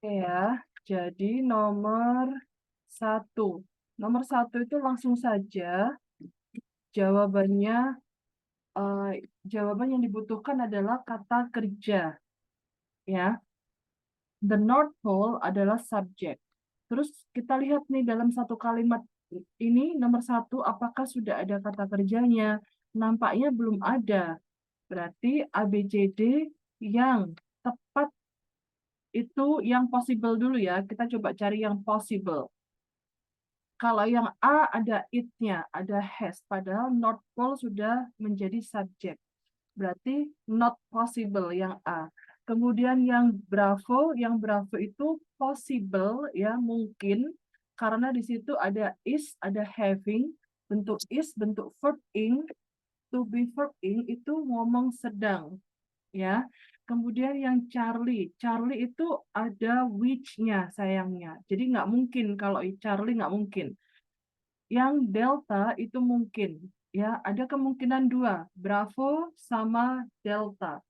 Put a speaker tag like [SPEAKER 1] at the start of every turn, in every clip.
[SPEAKER 1] Oke ya, jadi nomor 1. Nomor 1 itu langsung saja jawabannya, jawaban yang dibutuhkan adalah kata kerja. Ya, the North Pole adalah subjek. Terus kita lihat nih dalam satu kalimat ini, nomor 1, apakah sudah ada kata kerjanya? Nampaknya belum ada. Berarti ABCD yang tepat itu yang possible dulu ya. Kita coba cari yang possible. Kalau yang A ada it-nya, ada has. Padahal North Pole sudah menjadi subjek. Berarti not possible yang A. Kemudian yang Bravo itu possible ya, mungkin. Karena di situ ada is, ada having. Bentuk is, bentuk verb ing. To be verb ing itu ngomong sedang. Ya. Kemudian yang Charlie itu ada which-nya sayangnya. Jadi nggak mungkin kalau Charlie nggak mungkin. Yang delta itu mungkin. Ya, ada kemungkinan 2, Bravo sama delta.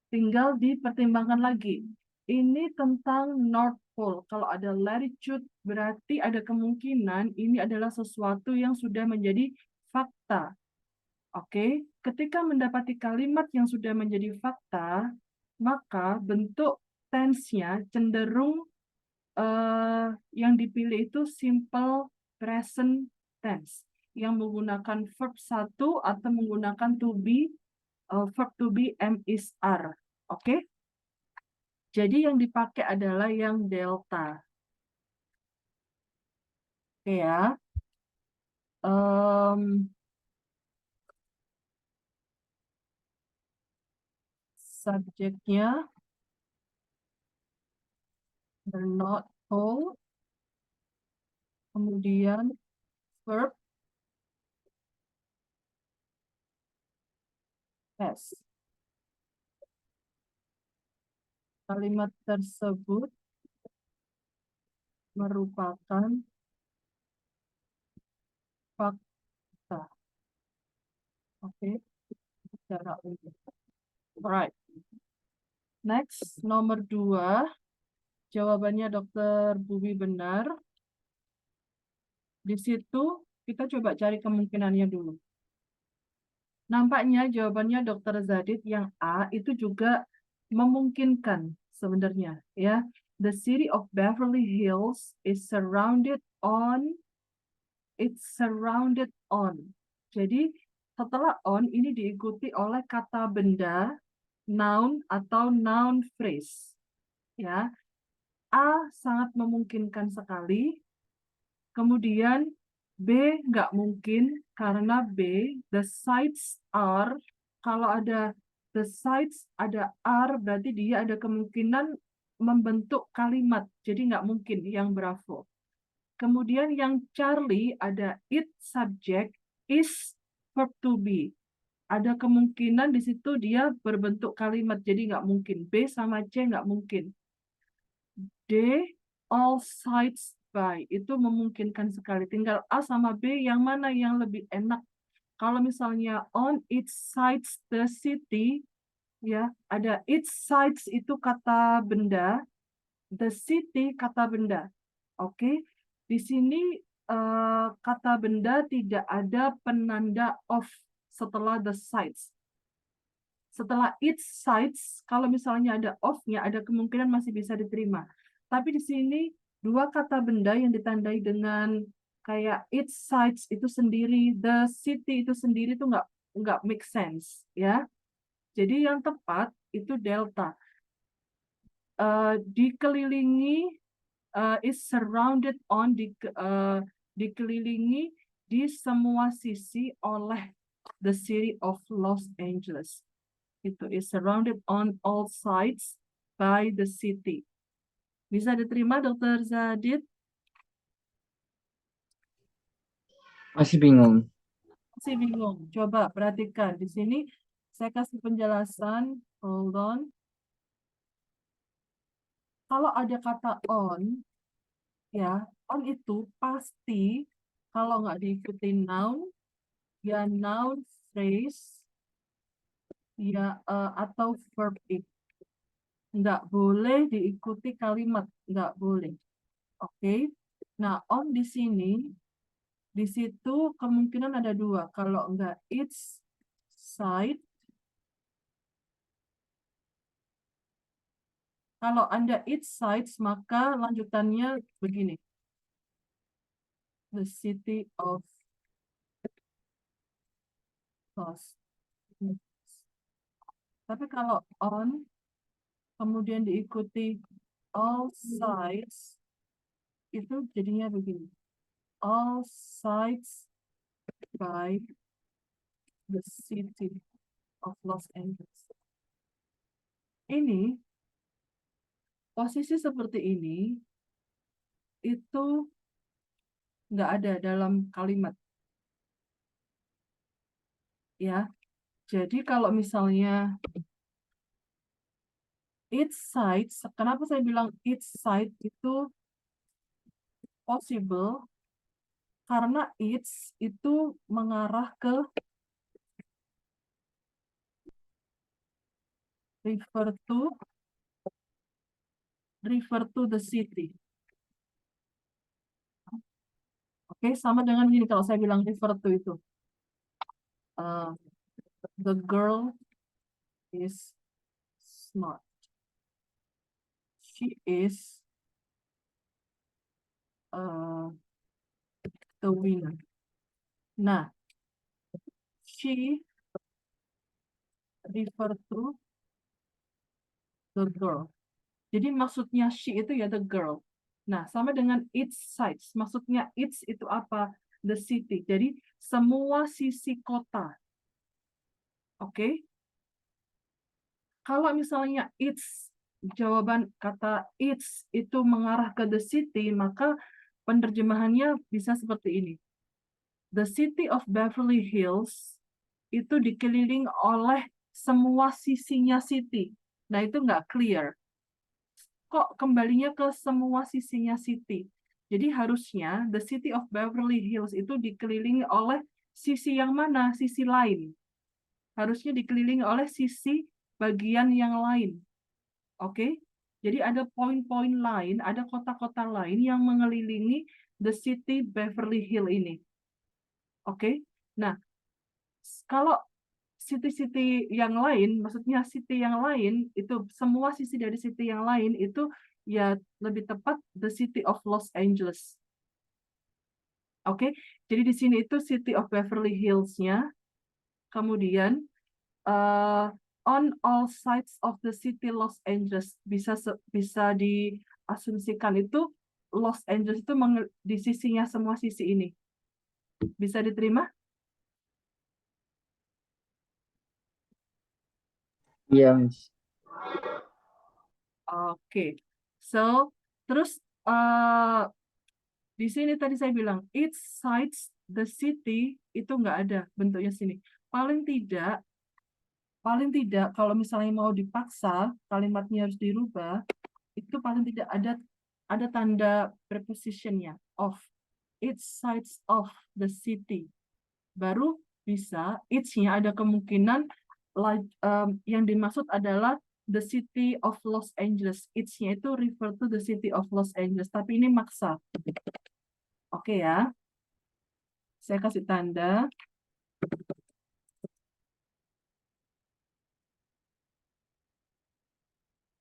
[SPEAKER 1] Tinggal dipertimbangkan lagi. Ini tentang North Pole. Kalau ada latitude, berarti ada kemungkinan ini adalah sesuatu yang sudah menjadi fakta. Oke, ketika mendapati kalimat yang sudah menjadi fakta, maka bentuk tense-nya cenderung yang dipilih itu simple present tense yang menggunakan verb 1 atau menggunakan to be, verb to be am is are. Oke? Jadi yang dipakai adalah yang delta. Oke ya. Subjeknya the North Pole, kemudian verb has. Kalimat tersebut merupakan fakta. Oke, secara umum. Alright. Next, nomor 2. Jawabannya Dokter Bubi benar. Di situ kita coba cari kemungkinannya dulu. Nampaknya jawabannya Dokter Zadid yang A itu juga memungkinkan sebenarnya ya. The city of Beverly Hills is surrounded on. It's surrounded on. Jadi setelah on ini diikuti oleh kata benda, noun atau noun phrase. Ya, A sangat memungkinkan sekali. Kemudian B nggak mungkin karena B, the sites are, kalau ada the sites, ada are, berarti dia ada kemungkinan membentuk kalimat. Jadi nggak mungkin yang Bravo. Kemudian yang Charlie ada it subject, is verb to be. Ada kemungkinan di situ dia berbentuk kalimat, jadi nggak mungkin. B sama C nggak mungkin. D, all sides by. Itu memungkinkan sekali. Tinggal A sama B yang mana yang lebih enak. Kalau misalnya on its sides the city, ya ada its sides itu kata benda, the city kata benda. Oke, di sini kata benda tidak ada penanda of setelah the sides. Setelah its sides, kalau misalnya ada of-nya, ada kemungkinan masih bisa diterima. Tapi di sini dua kata benda yang ditandai dengan kayak its sides itu sendiri, the city itu sendiri itu nggak make sense, ya. Jadi yang tepat itu delta. Dikelilingi, is surrounded on, dikelilingi di semua sisi oleh the city of Los Angeles. Itu is surrounded on all sides by the city. Bisa diterima, Dokter Zadid?
[SPEAKER 2] Masih bingung.
[SPEAKER 1] Masih bingung. Coba perhatikan di sini. Saya kasih penjelasan. Hold on. Kalau ada kata on, ya, on itu pasti kalau nggak diikuti noun, ya noun phrase, ya atau verb it. nggak boleh diikuti kalimat, nggak boleh. Oke. Nah, on di sini, di situ kemungkinan ada dua. Kalau nggak its side, kalau Anda its sides, maka lanjutannya begini. The city of Los. Tapi kalau on, kemudian diikuti all sides, itu jadinya begini. All sides by the city of Los Angeles. Ini, posisi seperti ini, itu nggak ada dalam kalimat. Ya, jadi kalau misalnya each side, kenapa saya bilang each side itu possible? Karena each itu mengarah ke refer to the city. Oke, sama dengan gini kalau saya bilang refer to itu. The girl is smart. She is the winner. Nah, she refer to the girl. Jadi maksudnya she itu ya the girl. Nah, sama dengan its sides. Maksudnya its itu apa? The city. Jadi semua sisi kota. Oke? Kalau misalnya its, jawaban kata its itu mengarah ke the city, maka penerjemahannya bisa seperti ini. The city of Beverly Hills itu dikeliling oleh semua sisinya city. Nah, itu nggak clear. Kok kembalinya ke semua sisinya city? Jadi harusnya the city of Beverly Hills itu dikelilingi oleh sisi yang mana? Sisi lain. Harusnya dikelilingi oleh sisi bagian yang lain. Oke? Jadi ada poin-poin lain, ada kota-kota lain yang mengelilingi the city Beverly Hills ini. Oke? Nah, kalau city-city yang lain, maksudnya city yang lain, itu semua sisi dari city yang lain itu ya lebih tepat the city of Los Angeles. Oke, jadi di sini itu city of Beverly Hills-nya. Kemudian on all sides of the city Los Angeles bisa diasumsikan itu Los Angeles itu di sisinya semua sisi ini. Bisa diterima?
[SPEAKER 2] Iya, Miss.
[SPEAKER 1] Oke. So, terus di sini tadi saya bilang each sides the city itu nggak ada bentuknya sini. Paling tidak kalau misalnya mau dipaksa kalimatnya harus dirubah, itu paling tidak ada tanda prepositionnya of each sides of the city. Baru bisa each-nya ada kemungkinan yang dimaksud adalah the city of Los Angeles. Each-nya itu refer to the city of Los Angeles. Tapi ini maksa. Oke ya. Saya kasih tanda.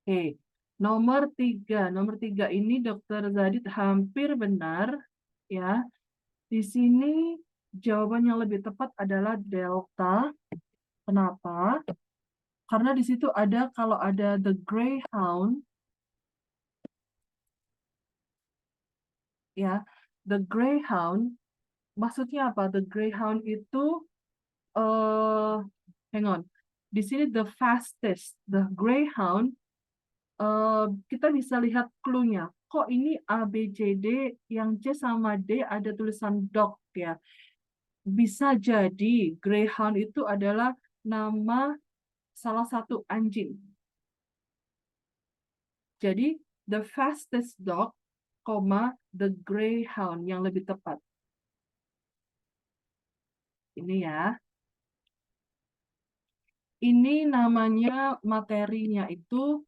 [SPEAKER 1] Oke. Nomor 3. Nomor 3 ini Dokter Zadid hampir benar. Ya. Di sini jawaban yang lebih tepat adalah delta. Kenapa? Karena di situ ada, kalau ada the Greyhound, ya, the Greyhound, maksudnya apa? The Greyhound itu, hang on, di sini the fastest, the Greyhound, kita bisa lihat clue-nya. Kok ini A, B, C, D, yang C sama D ada tulisan dog ya? Bisa jadi Greyhound itu adalah nama salah satu anjing. Jadi, the fastest dog, the Greyhound yang lebih tepat. Ini ya. Ini namanya materinya itu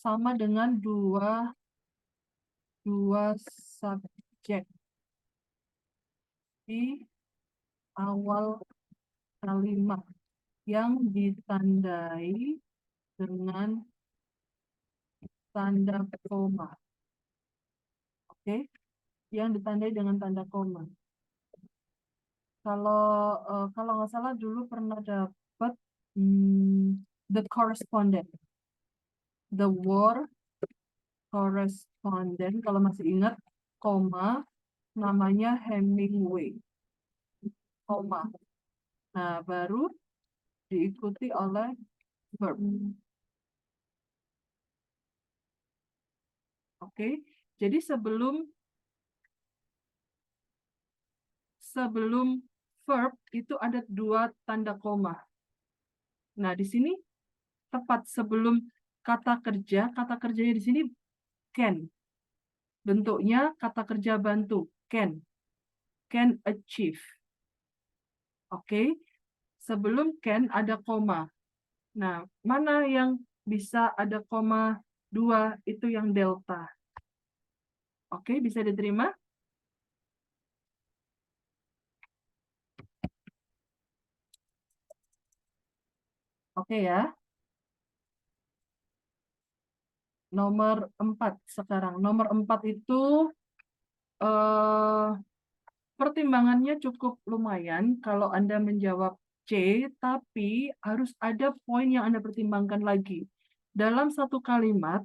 [SPEAKER 1] sama dengan dua subjek di awal kalimat yang ditandai dengan tanda koma. Oke, yang ditandai dengan tanda koma. Kalau nggak salah dulu pernah dapat the correspondent, the war correspondent, kalau masih ingat, koma, namanya Hemingway, koma. Nah, baru diikuti oleh verb. Oke, jadi sebelum verb itu ada dua tanda koma. Nah, di sini tepat sebelum kata kerjanya di sini can. Bentuknya kata kerja bantu, can achieve. Oke, sebelum can ada koma. Nah, mana yang bisa ada koma 2 itu yang delta. Oke, bisa diterima? Oke ya. Nomor 4 sekarang. Nomor 4 itu pertimbangannya cukup lumayan kalau Anda menjawab C, tapi harus ada poin yang Anda pertimbangkan lagi. Dalam satu kalimat,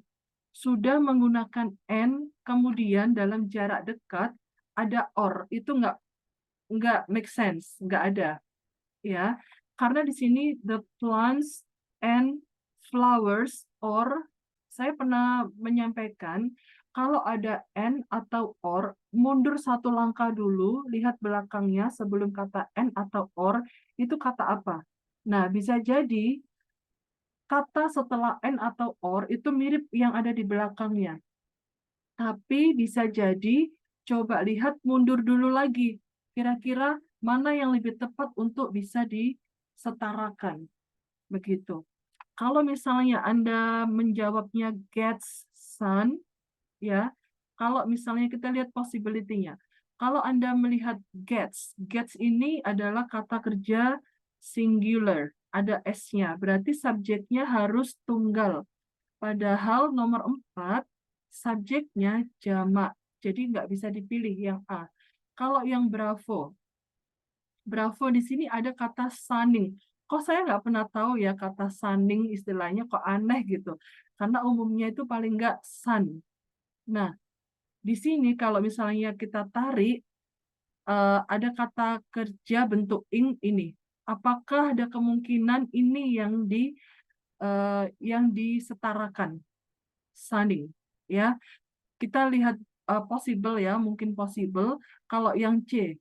[SPEAKER 1] sudah menggunakan N, kemudian dalam jarak dekat, ada OR. Itu nggak make sense, nggak ada. Ya, karena di sini the plants and flowers, or saya pernah menyampaikan kalau ada N atau OR, mundur satu langkah dulu, lihat belakangnya sebelum kata N atau OR, itu kata apa? Nah, bisa jadi kata setelah N atau OR itu mirip yang ada di belakangnya. Tapi bisa jadi, coba lihat mundur dulu lagi. Kira-kira mana yang lebih tepat untuk bisa disetarakan. Begitu. Kalau misalnya Anda menjawabnya gets sun, ya, kalau misalnya kita lihat possibility-nya. Kalau Anda melihat gets ini adalah kata kerja singular, ada S-nya, berarti subjeknya harus tunggal. Padahal nomor 4, subjeknya jamak, jadi nggak bisa dipilih yang A. Kalau yang Bravo di sini ada kata sunning. Kok saya nggak pernah tahu ya kata sunning istilahnya kok aneh gitu. Karena umumnya itu paling nggak sun. Nah, di sini kalau misalnya kita tarik, ada kata kerja bentuk ing ini. Apakah ada kemungkinan ini yang disetarakan? Sunning. Ya, kita lihat possible ya, mungkin possible. Kalau yang C,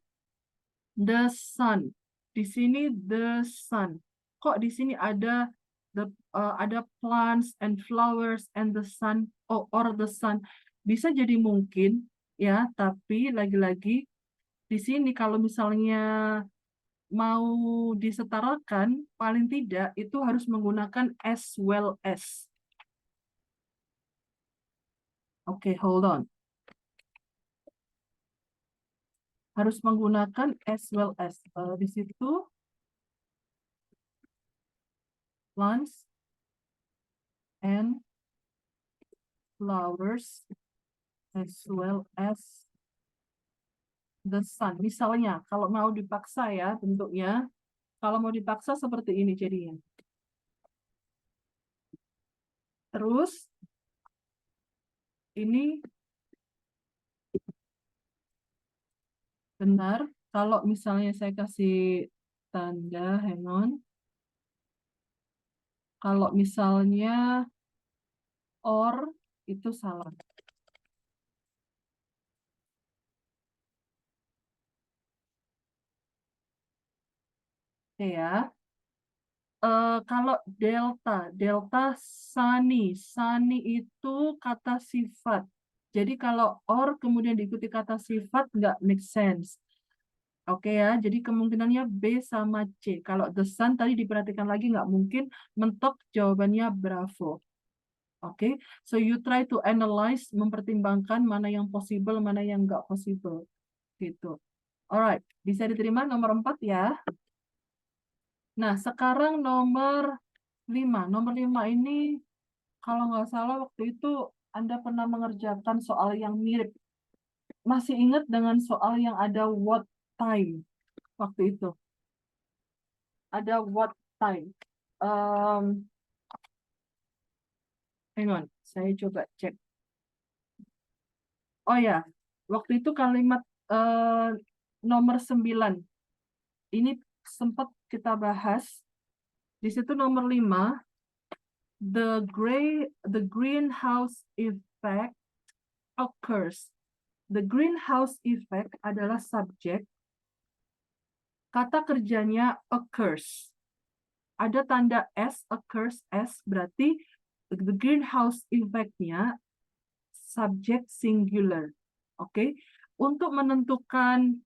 [SPEAKER 1] the sun. Di sini the sun. Kok di sini ada plants and flowers and the sun or the sun. Bisa jadi mungkin ya, tapi lagi-lagi di sini kalau misalnya mau disetarakan, paling tidak itu harus menggunakan as well as. Oke, hold on. Harus menggunakan as well as. Di situ plants and flowers as well as the sun. Misalnya, kalau mau dipaksa ya bentuknya, kalau mau dipaksa seperti ini jadinya. Terus, ini benar. Kalau misalnya saya kasih tanda, hang on. Kalau misalnya or, itu salah. Oke ya. Kalau delta sunny itu kata sifat. Jadi kalau or kemudian diikuti kata sifat nggak make sense. Oke ya, jadi kemungkinannya B sama C. Kalau the sun tadi diperhatikan lagi nggak mungkin, mentok jawabannya Bravo. Oke, so you try to analyze, mempertimbangkan mana yang possible, mana yang nggak possible. Gitu. Alright, bisa diterima nomor 4 ya. Nah, sekarang nomor 5. Nomor 5 ini, kalau nggak salah waktu itu Anda pernah mengerjakan soal yang mirip. Masih ingat dengan soal yang ada what time waktu itu? Ada what time. Hang on, saya coba cek. Oh ya, waktu itu kalimat nomor 9. Ini sempat kita bahas. Di situ nomor 5, the greenhouse effect occurs. The greenhouse effect adalah subjek. Kata kerjanya occurs. Ada tanda S, occurs S, berarti the greenhouse effect-nya subjek singular. Oke. Untuk menentukan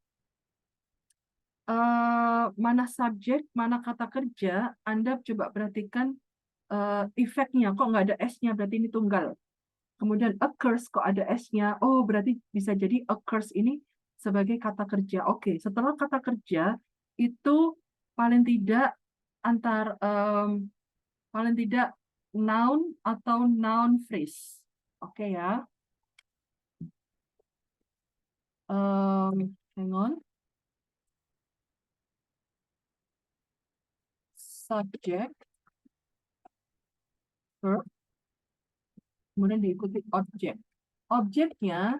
[SPEAKER 1] mana subjek, mana kata kerja, Anda coba perhatikan efeknya. Kok nggak ada S-nya, berarti ini tunggal. Kemudian occurs, kok ada S-nya. Oh, berarti bisa jadi occurs ini sebagai kata kerja. Oke, setelah kata kerja, itu paling tidak paling tidak noun atau noun phrase. Oke ya. Hang on. Subject, verb, kemudian diikuti objek. Objeknya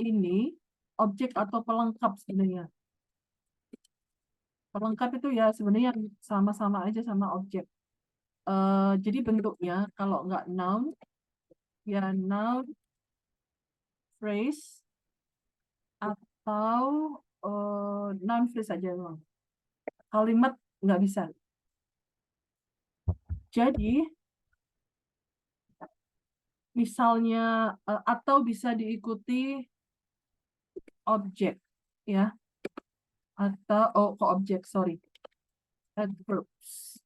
[SPEAKER 1] ini objek atau pelengkap sebenarnya. Pelengkap itu ya sebenarnya sama-sama aja sama objek. Jadi bentuknya kalau nggak noun, ya noun, phrase, atau noun phrase aja memang. Kalimat nggak bisa. Jadi misalnya atau bisa diikuti objek, ya. Atau kok objek, sorry. Adverbs.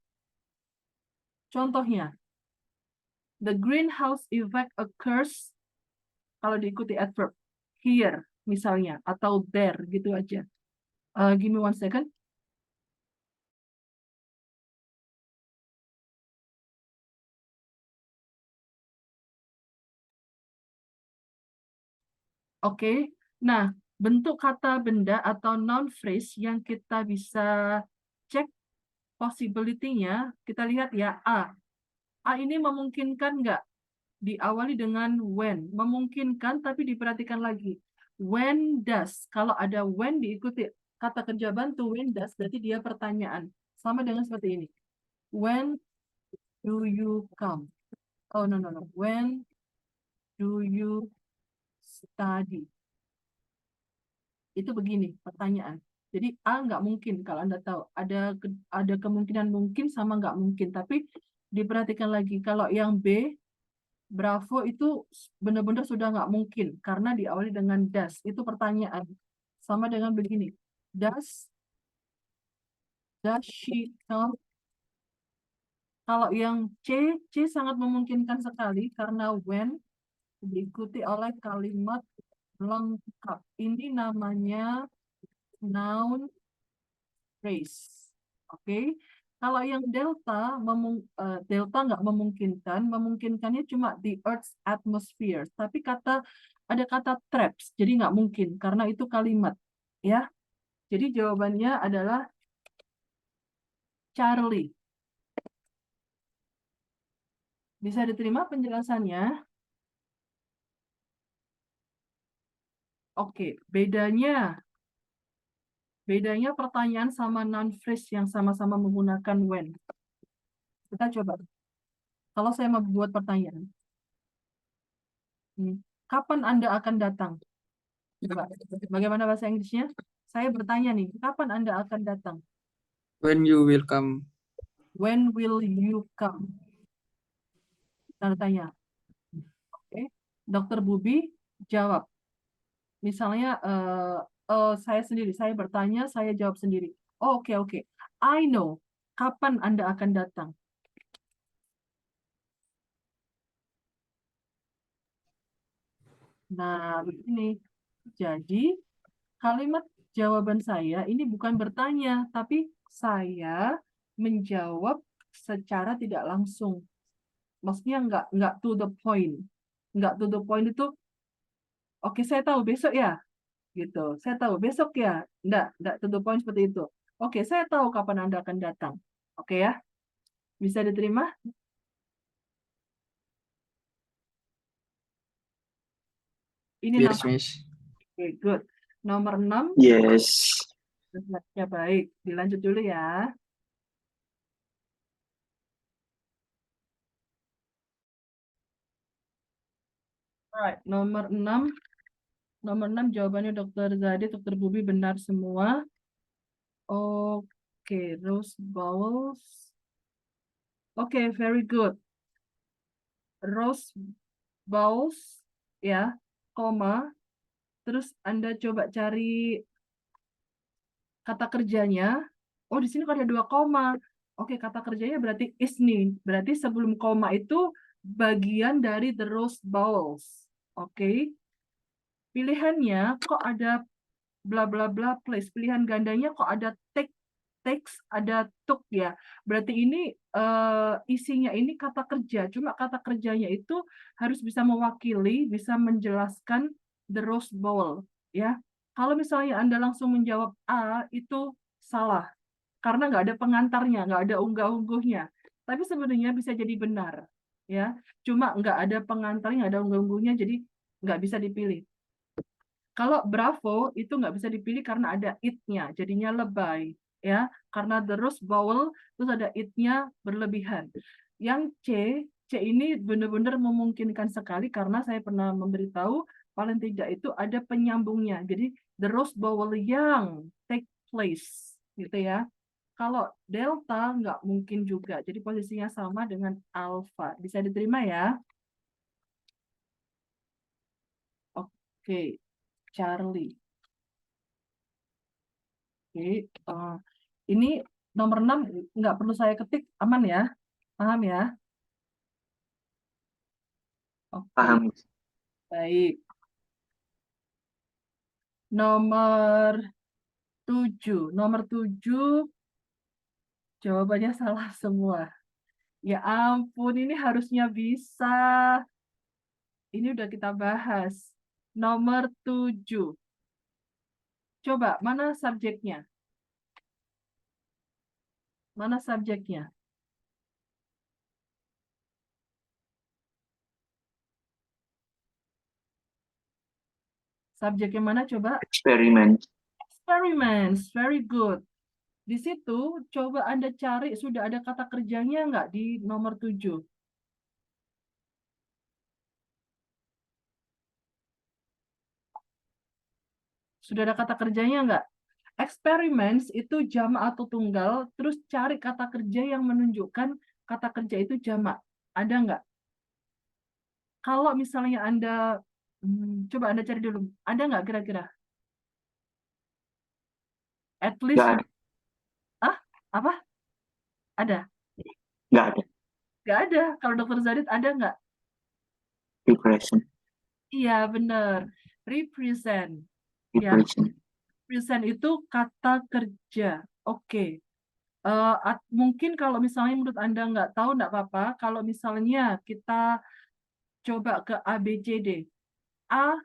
[SPEAKER 1] Contohnya, the greenhouse effect occurs kalau diikuti adverb. Here, misalnya, atau there, gitu aja. Give me 1 second. Oke, nah bentuk kata benda atau noun phrase yang kita bisa cek possibility-nya, kita lihat ya A. A ini memungkinkan nggak diawali dengan when? Memungkinkan, tapi diperhatikan lagi. When does, kalau ada when diikuti kata kerja bantu when does, berarti dia pertanyaan. Sama dengan seperti ini. When do you come? Oh, no. When do you study? Itu begini pertanyaan. Jadi A nggak mungkin kalau Anda tahu. Ada kemungkinan mungkin sama nggak mungkin. Tapi diperhatikan lagi. Kalau yang B, Bravo itu benar-benar sudah nggak mungkin. Karena diawali dengan does. Itu pertanyaan. Sama dengan begini. Does she come? Kalau yang C sangat memungkinkan sekali. Karena when diikuti oleh kalimat lengkap. Ini namanya noun phrase. Oke. Kalau yang delta, delta nggak memungkinkan, memungkinkannya cuma di Earth's atmosphere. Tapi ada kata traps, jadi nggak mungkin karena itu kalimat, ya. Jadi jawabannya adalah Charlie. Bisa diterima penjelasannya? Oke, bedanya pertanyaan sama noun phrase yang sama-sama menggunakan when. Kita coba. Kalau saya mau buat pertanyaan, kapan Anda akan datang? Coba, bagaimana bahasa Inggrisnya? Saya bertanya nih, kapan Anda akan datang?
[SPEAKER 3] When you will come.
[SPEAKER 1] When will you come? Tanda tanya. Oke. Dokter Bubi jawab. Misalnya, saya sendiri. Saya bertanya, saya jawab sendiri. Oh, oke. I know. Kapan Anda akan datang? Nah, begini. Jadi, kalimat jawaban saya ini bukan bertanya, tapi saya menjawab secara tidak langsung. Maksudnya nggak to the point. Nggak to the point itu, oke, saya tahu besok ya, gitu. Saya tahu besok ya. Nggak to the point seperti itu. Oke, saya tahu kapan Anda akan datang. Oke ya, bisa diterima? Ini
[SPEAKER 3] Yes,
[SPEAKER 1] nomor,
[SPEAKER 3] Miss.
[SPEAKER 1] oke, good. Nomor 6,
[SPEAKER 4] Yes.
[SPEAKER 1] ya baik. Dilanjut dulu ya. Alright, nomor 6. Nomor 6 jawabannya Dr. Zadi, Dr. Bubi benar semua. Oke, Rose Bowles. Oke, very good. Rose Bowles, ya, koma. Terus Anda coba cari kata kerjanya. Oh, di sini kok ada 2 koma. Oke, kata kerjanya berarti is nih. Berarti sebelum koma itu bagian dari the Rose Bowles. Oke. Pilihannya kok ada bla bla bla place. Pilihan gandanya kok ada takes, ada took ya. Berarti ini isinya ini kata kerja. Cuma kata kerjanya itu harus bisa mewakili, bisa menjelaskan the Rose Bowl ya. Kalau misalnya Anda langsung menjawab A, itu salah. Karena nggak ada pengantarnya, nggak ada unggah-ungguhnya. Tapi sebenarnya bisa jadi benar. Ya, cuma nggak ada pengantarnya, nggak ada unggah-ungguhnya, jadi nggak bisa dipilih. Kalau Bravo itu nggak bisa dipilih karena ada it-nya, jadinya lebay. Ya, karena the Rose Bowl, terus ada it-nya berlebihan. Yang C ini benar-benar memungkinkan sekali karena saya pernah memberitahu paling tidak itu ada penyambungnya. Jadi the Rose Bowl yang take place, gitu ya. Kalau delta nggak mungkin juga, jadi posisinya sama dengan alpha. Bisa diterima ya? Oke, Charlie. Oke, ini nomor 6 nggak perlu saya ketik, aman ya? Paham ya? Oke,
[SPEAKER 4] Paham.
[SPEAKER 1] baik. Nomor 7. Nomor 7 jawabannya salah semua. Ya ampun, ini harusnya bisa. Ini udah kita bahas. Nomor 7. Coba, mana subjeknya? Mana subjeknya? Subjeknya mana coba?
[SPEAKER 4] Eksperimen.
[SPEAKER 1] Experiments, very good. Di situ coba Anda cari sudah ada kata kerjanya nggak di nomor 7? Sudah ada kata kerjanya nggak? Experiments itu jamak atau tunggal, terus cari kata kerja yang menunjukkan kata kerja itu jamak. Ada nggak? Kalau misalnya Anda, coba Anda cari dulu. Ada nggak kira-kira? At least,
[SPEAKER 4] Nggak ada.
[SPEAKER 1] apa? Ada?
[SPEAKER 4] Nggak ada.
[SPEAKER 1] Nggak ada. Kalau Dr. Zadit ada nggak?
[SPEAKER 4] Represent.
[SPEAKER 1] Iya, benar. Represent. Ya,
[SPEAKER 4] Represent.
[SPEAKER 1] present itu kata kerja. Oke. Mungkin kalau misalnya menurut Anda nggak tahu, nggak apa-apa. Kalau misalnya kita coba ke ABCD. A,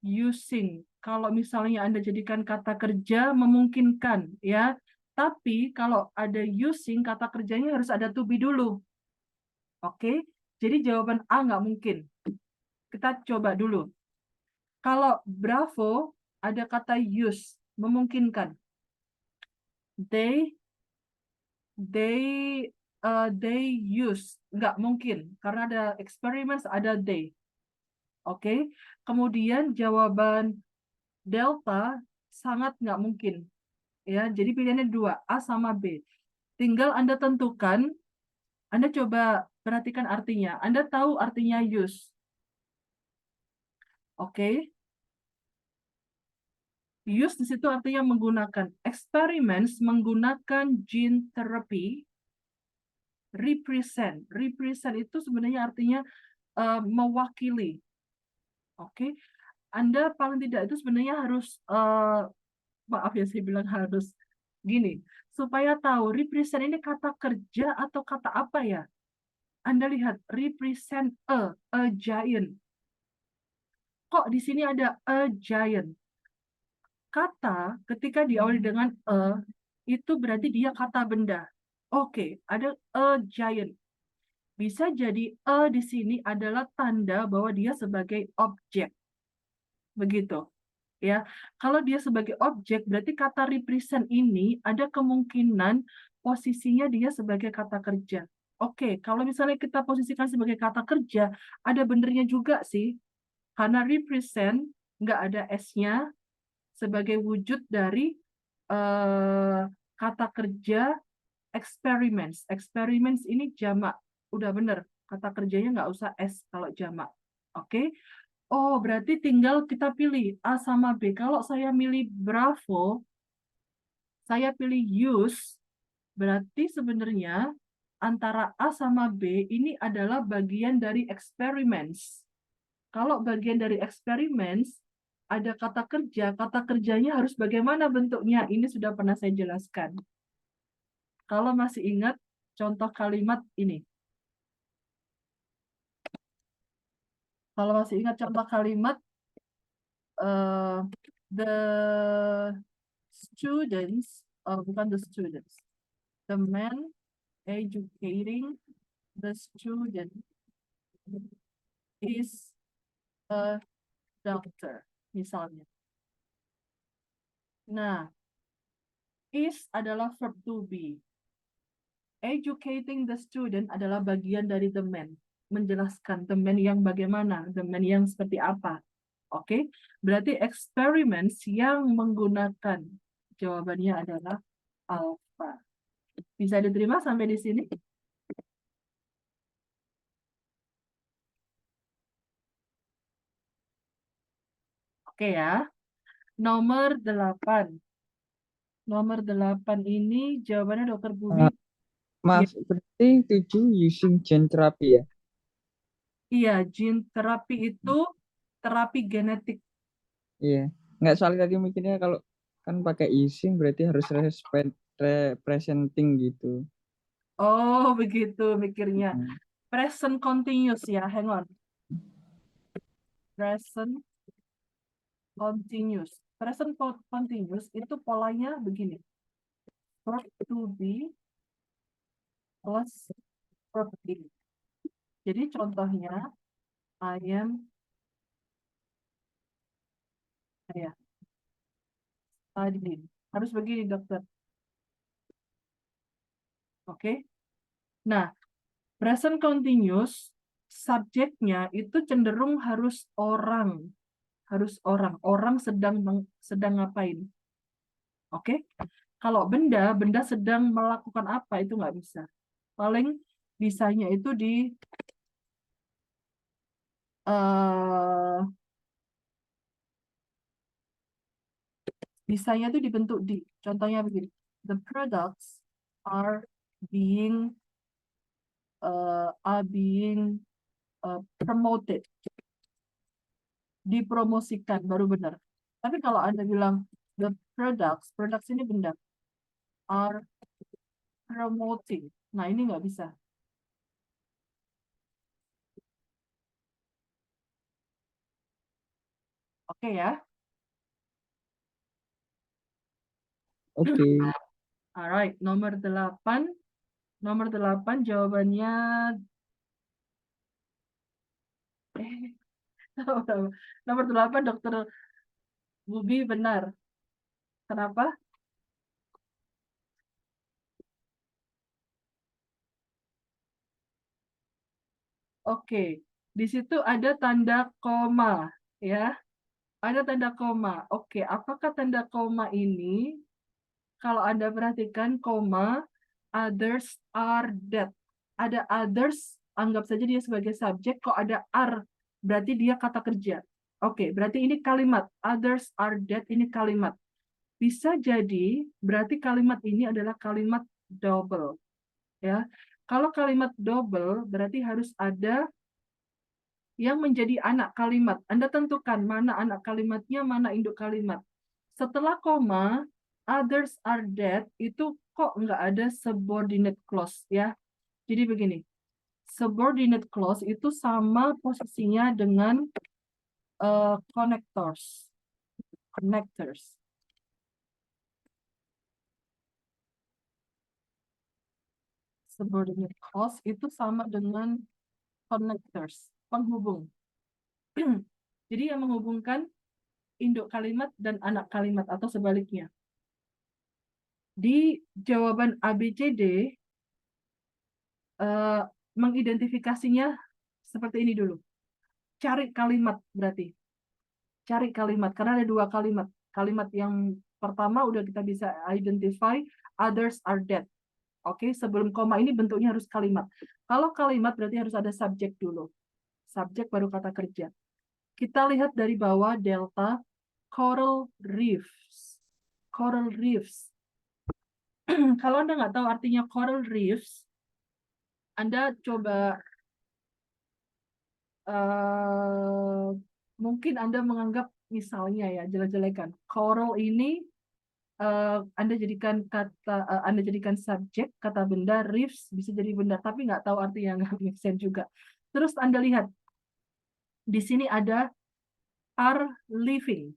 [SPEAKER 1] using. Kalau misalnya Anda jadikan kata kerja, memungkinkan. Ya. Tapi kalau ada using, kata kerjanya harus ada to be dulu. Oke. Jadi jawaban A nggak mungkin. Kita coba dulu. Kalau Bravo, ada kata use. Memungkinkan. They use, nggak mungkin karena ada experiments, ada they. Oke, kemudian jawaban delta sangat nggak mungkin ya, jadi pilihannya 2, A sama B. Tinggal Anda tentukan, Anda coba perhatikan artinya. Anda tahu artinya use. Oke, Use di situ artinya menggunakan. Experiments menggunakan gene therapy. Represent. Represent itu sebenarnya artinya mewakili. Oke. Anda paling tidak itu sebenarnya harus, maaf ya saya bilang harus, gini, supaya tahu represent ini kata kerja atau kata apa ya? Anda lihat, represent a giant. Kok di sini ada a giant? Kata ketika diawali dengan itu berarti dia kata benda. Oke, ada a giant. Bisa jadi di sini adalah tanda bahwa dia sebagai objek. Begitu. Ya, kalau dia sebagai objek, berarti kata represent ini ada kemungkinan posisinya dia sebagai kata kerja. Oke, kalau misalnya kita posisikan sebagai kata kerja, ada benernya juga sih. Karena represent nggak ada S-nya sebagai wujud dari kata kerja experiments. Experiments ini jamak. Udah bener, kata kerjanya nggak usah S kalau jamak. Oke. Oh, berarti tinggal kita pilih A sama B. Kalau saya milih Bravo, saya pilih use, berarti sebenarnya antara A sama B ini adalah bagian dari experiments. Kalau bagian dari experiments, ada kata kerjanya harus bagaimana bentuknya? Ini sudah pernah saya jelaskan. Kalau masih ingat contoh kalimat ini. Kalau masih ingat contoh kalimat, the students, bukan the students, the man educating the student is a doctor, misalnya. Nah, is adalah verb to be. Educating the student adalah bagian dari the man. Menjelaskan the man yang bagaimana, the man yang seperti apa. Oke, berarti experiments yang menggunakan, jawabannya adalah alpha. Bisa diterima sampai di sini? Oke ya. Nomor 8. Nomor 8 ini jawabannya Dokter Bumi.
[SPEAKER 3] Maaf, berarti 7 using gene therapy ya?
[SPEAKER 1] Iya, gene terapi itu terapi genetik.
[SPEAKER 3] Iya. Nggak soalnya tadi mikirnya kalau kan pakai using berarti harus representing gitu.
[SPEAKER 1] Oh, begitu mikirnya. Present continuous ya, hang on. Present continuous. Present continuous itu polanya begini. Verb to be plus verb be. Jadi contohnya, I am studying. Harus begini, dokter. Oke. Nah, present continuous, subjeknya itu cenderung harus orang. Harus orang. Orang sedang ngapain. Oke. Kalau benda sedang melakukan apa, itu nggak bisa. Paling bisanya itu di bisanya itu dibentuk di. Contohnya begini. The products are being promoted. Dipromosikan, baru benar. Tapi kalau Anda bilang the products ini benda, are promoting. Nah, ini nggak bisa. Oke ya.
[SPEAKER 3] Oke.
[SPEAKER 1] Alright, nomor 8. Nomor 8 jawabannya nomor 8 Dokter Bubi benar. Kenapa? Oke, di situ ada tanda koma, ya. Ada tanda koma. Oke, apakah tanda koma ini? Kalau Anda perhatikan koma, others are dead. Ada others, anggap saja dia sebagai subjek. Kok ada are, berarti dia kata kerja. Oke, berarti ini kalimat. Others are dead, ini kalimat. Bisa jadi berarti kalimat ini adalah kalimat double. Ya. Kalau kalimat double berarti harus ada yang menjadi anak kalimat. Anda tentukan mana anak kalimatnya, mana induk kalimat. Setelah koma, others are dead, itu kok nggak ada subordinate clause ya. Jadi begini, subordinate clause itu sama posisinya dengan connectors. Subordinate clause itu sama dengan connectors, penghubung. Jadi yang menghubungkan induk kalimat dan anak kalimat atau sebaliknya. Di jawaban ABCD mengidentifikasinya seperti ini dulu. Cari kalimat berarti. Cari kalimat karena ada dua kalimat. Kalimat yang pertama udah kita bisa identify, others are dead. Oke, sebelum koma ini bentuknya harus kalimat. Kalau kalimat berarti harus ada subjek dulu. Subjek baru kata kerja. Kita lihat dari bawah delta coral reefs. Coral reefs. Kalau Anda nggak tahu artinya coral reefs, Anda coba mungkin Anda menganggap misalnya ya jelek-jelekan. Coral ini Anda jadikan subjek, kata benda, reefs bisa jadi benda, tapi nggak tahu artinya, nggak make sense juga. Terus Anda lihat, di sini ada are living.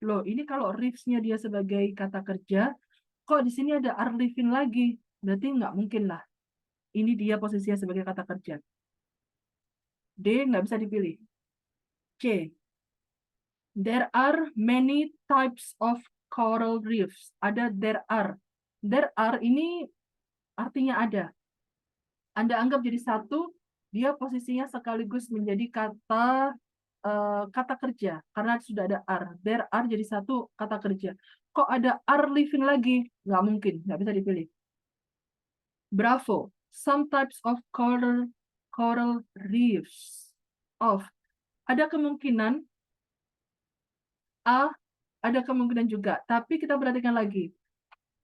[SPEAKER 1] Loh, ini kalau reefs-nya dia sebagai kata kerja, kok di sini ada are living lagi? Berarti nggak mungkin lah. Ini dia posisinya sebagai kata kerja. D nggak bisa dipilih. C. There are many types of coral reefs. Ada there are. There are ini artinya ada. Anda anggap jadi satu, dia posisinya sekaligus menjadi kata kerja karena sudah ada are. There are jadi satu kata kerja. Kok ada are living lagi? Nggak mungkin, nggak bisa dipilih. Bravo. Some types of coral reefs. Ada kemungkinan A, ada kemungkinan juga. Tapi kita perhatikan lagi.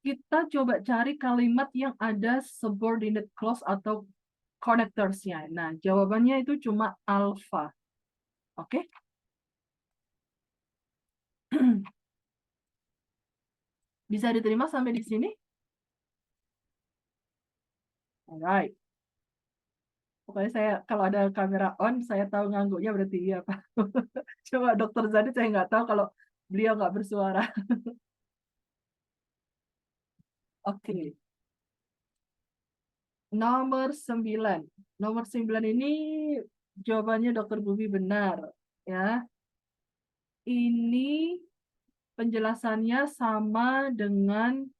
[SPEAKER 1] Kita coba cari kalimat yang ada subordinate clause atau connectors-nya. Nah, jawabannya itu cuma alpha. Oke? Bisa diterima sampai di sini? Alright. Pokoknya saya, kalau ada kamera on, saya tahu ngangguknya berarti iya, Pak. Coba Dokter Zadit, saya nggak tahu kalau beliau nggak bersuara. Oke. Nomor 9. Nomor 9 ini jawabannya Dokter Bubi benar. Ya. Ini penjelasannya sama dengan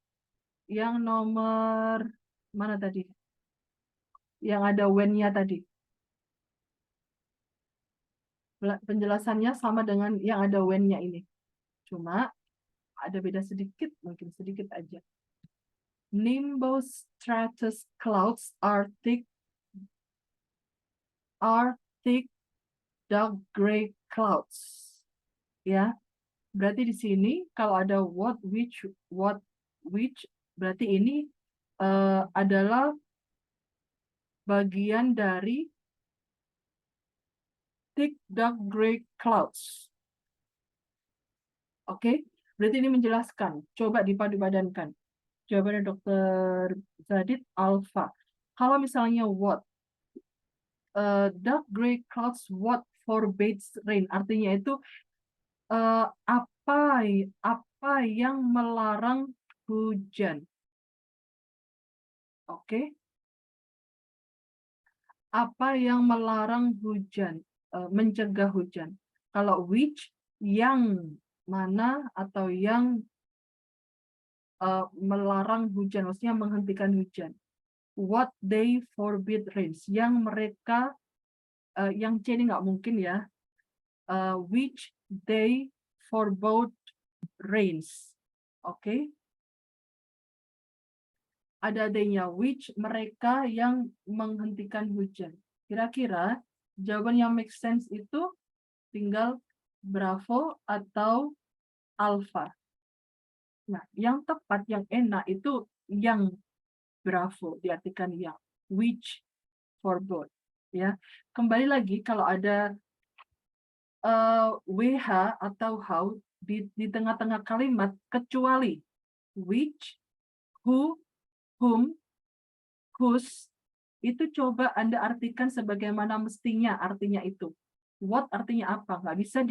[SPEAKER 1] yang nomor mana tadi? Yang ada when-nya tadi. Penjelasannya sama dengan yang ada when-nya ini. Cuma ada beda sedikit, mungkin sedikit aja. Nimbostratus clouds are thick dark gray clouds. Ya. Berarti di sini kalau ada what which berarti ini adalah bagian dari thick dark gray clouds. Oke, berarti ini menjelaskan. Coba dipadu-padankan. Jawabannya Dr. Zadit alpha. Kalau misalnya what dark gray clouds what forbids rain, artinya itu apa yang melarang hujan. Oke. Apa yang melarang hujan, mencegah hujan. Kalau which, yang mana atau yang melarang hujan, maksudnya menghentikan hujan. What they forbid rains, yang mereka, yang C ini nggak mungkin ya. Which they forbode rains. Oke. Ada adanya which, mereka yang menghentikan hujan. Kira-kira jawaban yang make sense itu tinggal Bravo atau Alpha. Nah, yang tepat, yang enak itu yang Bravo, diartikan yang. Which for both. Ya, kembali lagi kalau ada WH atau how di tengah-tengah kalimat kecuali which, who, whom, whose, itu coba Anda artikan sebagaimana mestinya artinya itu. What artinya apa? Nggak bisa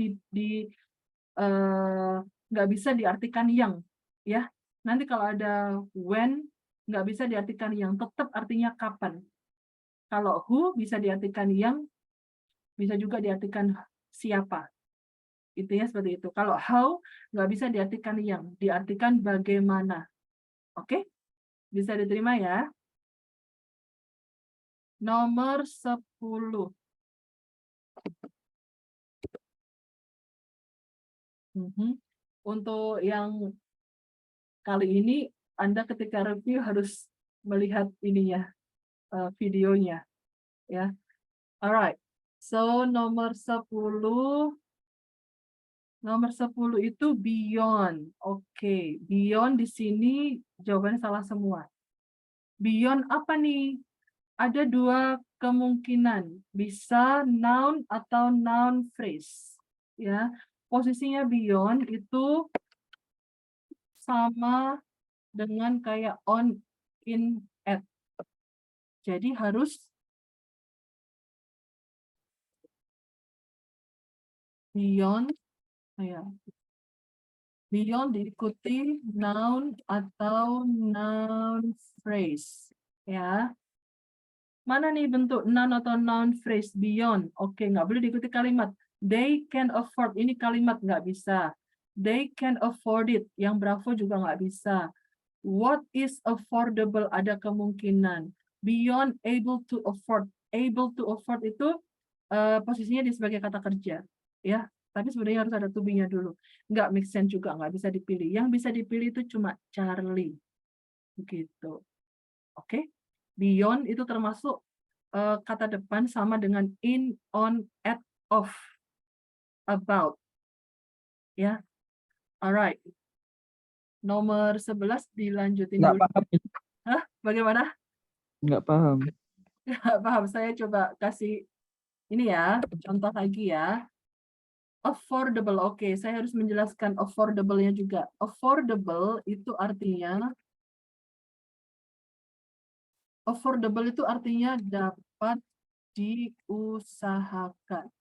[SPEAKER 1] nggak bisa diartikan yang, ya. Nanti kalau ada when, nggak bisa diartikan yang, tetap artinya kapan. Kalau who bisa diartikan yang, bisa juga diartikan siapa. Itu ya seperti itu. Kalau how nggak bisa diartikan yang, diartikan bagaimana. Oke? Bisa diterima ya. Nomor 10. Untuk yang kali ini, Anda ketika review harus melihat ininya, videonya. Ya. Alright. So, nomor 10 itu beyond. Oke, beyond di sini jawabannya salah semua. Beyond apa nih? Ada dua kemungkinan, bisa noun atau noun phrase. Ya, posisinya beyond itu sama dengan kayak on, in, at. Jadi harus beyond, ya, beyond diikuti noun atau noun phrase. Ya, mana nih bentuk noun atau noun phrase beyond? Oke, nggak boleh diikuti kalimat. They can afford, ini kalimat nggak bisa. They can afford it, yang Bravo juga nggak bisa. What is affordable, ada kemungkinan. Beyond able to afford. Able to afford itu posisinya di sebagai kata kerja. Ya, tapi sebenarnya harus ada to be-nya dulu. Nggak make sense juga, nggak bisa dipilih. Yang bisa dipilih itu cuma Charlie. Begitu. Oke? Beyond itu termasuk kata depan sama dengan in, on, at, of, about. Ya. Alright. Nomor 11 dilanjutin
[SPEAKER 3] Nggak
[SPEAKER 1] dulu.
[SPEAKER 3] paham.
[SPEAKER 1] Hah? Bagaimana?
[SPEAKER 3] Nggak paham.
[SPEAKER 1] Nggak paham. Saya coba kasih ini ya, contoh lagi ya. Affordable. Oke, saya harus menjelaskan affordable-nya juga. Affordable itu artinya dapat diusahakan.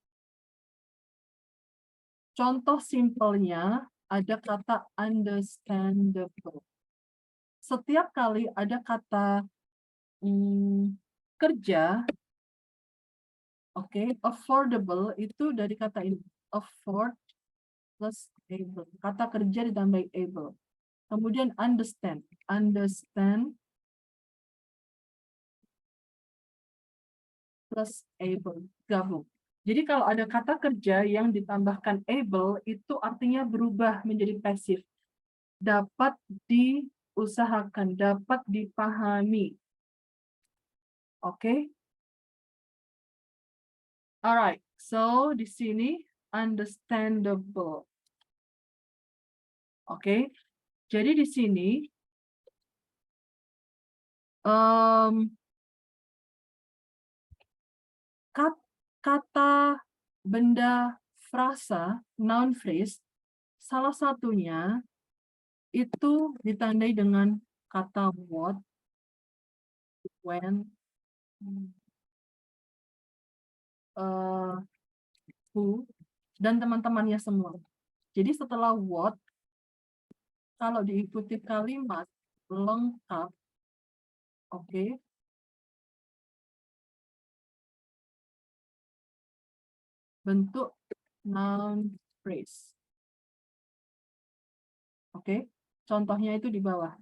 [SPEAKER 1] Contoh simpelnya ada kata understandable. Setiap kali ada kata kerja, oke, affordable itu dari kata ini. Afford plus able. Kata kerja ditambah able. Kemudian understand. Understand plus able. Gabung. Jadi kalau ada kata kerja yang ditambahkan able, itu artinya berubah menjadi pasif. Dapat diusahakan, dapat dipahami. Oke? Alright, so di sini understandable. Oke? Jadi di sini kata, benda, frasa, noun phrase, salah satunya itu ditandai dengan kata what, when, who, dan teman-temannya semua. Jadi setelah what, kalau diikuti kalimat lengkap, oke, bentuk noun phrase. Oke, contohnya itu di bawah.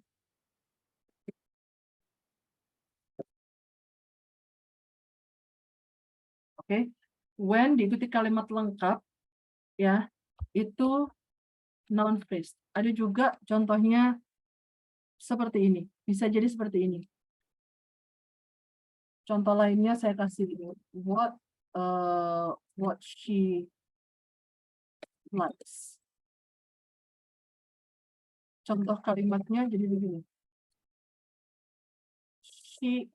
[SPEAKER 1] Oke, when diikuti kalimat lengkap, ya, itu noun phrase. Ada juga contohnya seperti ini. Bisa jadi seperti ini. Contoh lainnya saya kasih what she likes. Contoh kalimatnya jadi begini. She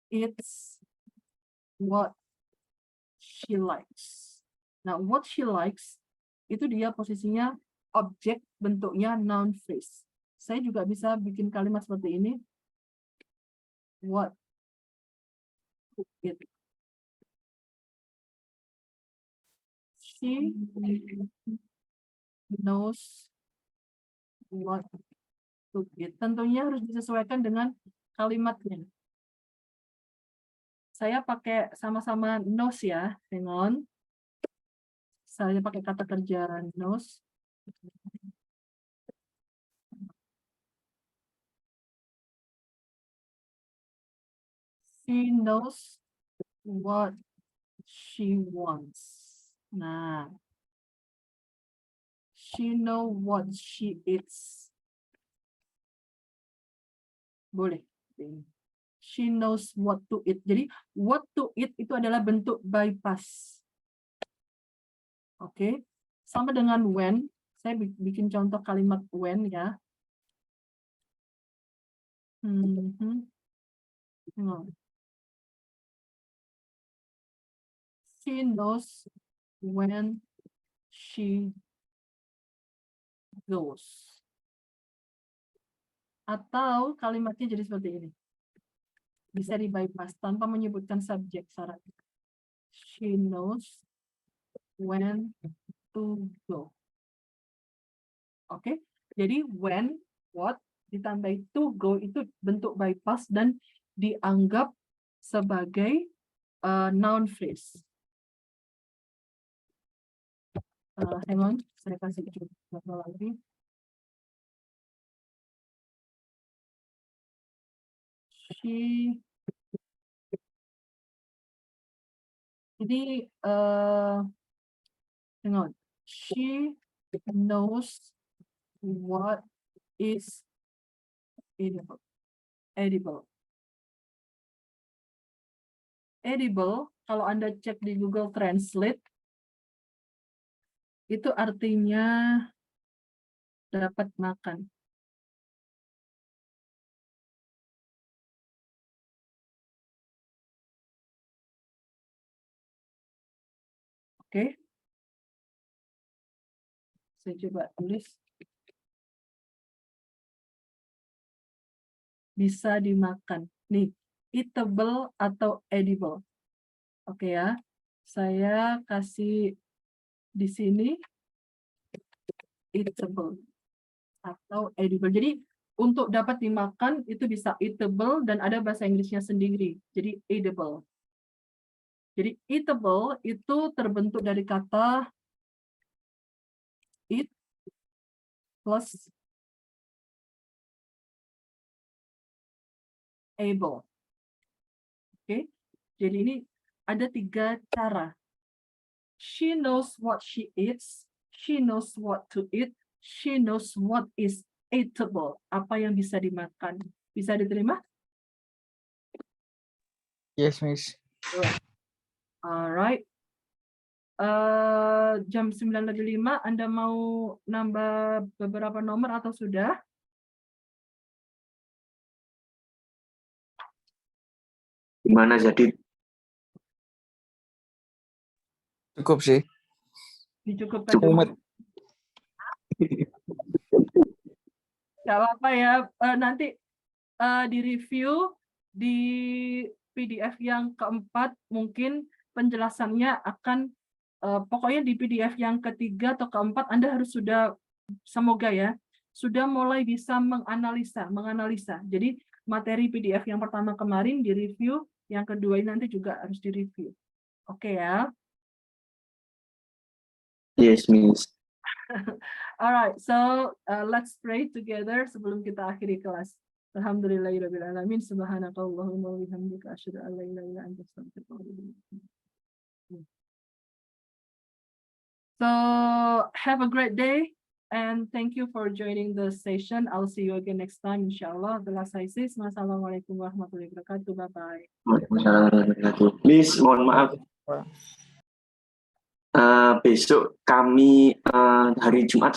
[SPEAKER 1] eats what she likes. Nah, what she likes itu dia posisinya objek, bentuknya noun phrase. Saya juga bisa bikin kalimat seperti ini. What to eat. She knows what to eat. Tentunya harus disesuaikan dengan kalimatnya. Saya pakai sama-sama knows ya, hang on. Saya pakai kata kerja knows. She knows what she wants. Nah, she know what she eats. Boleh. She knows what to eat. Jadi, what to eat itu adalah bentuk by past. Oke. Sama dengan when. Saya bikin contoh kalimat when ya. She knows when she goes. Atau kalimatnya jadi seperti ini. Bisa di bypass tanpa menyebutkan subjek syarat. She knows when to go. Oke, jadi when, what, ditambah to go itu bentuk bypass dan dianggap sebagai noun phrase. Hang on, saya kasih contoh lagi. She Jadi, hang on. She knows what is edible. Edible, kalau Anda cek di Google Translate, itu artinya dapat makan. Oke. Saya coba tulis. Bisa dimakan. Nih, eatable atau edible. Oke ya. Saya kasih di sini eatable atau edible. Jadi untuk dapat dimakan itu bisa eatable dan ada bahasa Inggrisnya sendiri. Jadi edible. Jadi eatable itu terbentuk dari kata eat plus able. Oke. Jadi ini ada 3 cara. She knows what she eats. She knows what to eat. She knows what is eatable. Apa yang bisa dimakan. Bisa diterima?
[SPEAKER 3] Yes, Miss.
[SPEAKER 1] Alright. Jam 9:05, Anda mau nambah beberapa nomor atau sudah?
[SPEAKER 4] Gimana jadi?
[SPEAKER 3] Cukup sih.
[SPEAKER 1] Dicukupkan
[SPEAKER 3] Cukup.
[SPEAKER 1] dulu. Gak apa-apa ya. Nanti di review di PDF yang keempat mungkin penjelasannya akan pokoknya di PDF yang ketiga atau keempat Anda harus sudah, semoga ya, sudah mulai bisa menganalisa. Jadi materi PDF yang pertama kemarin di review, yang kedua ini nanti juga harus di review. Oke ya.
[SPEAKER 4] Yes, Miss.
[SPEAKER 1] Alright, so let's pray together sebelum kita akhiri kelas. Alhamdulillahirabbil alamin, subhanakallahumma wa bihamdika asyhadu an la ilaha illa anta astaghfiruka wa atubu ilaik. So have a great day and thank you for joining the session. I'll see you again next time, inshallah. The last I say, Assalamualaikum warahmatullahi wabarakatuh. Bye bye.
[SPEAKER 4] Waalaikumsalam warahmatullahi wabarakatuh. Miss, mohon maaf. besok kami hari Jumat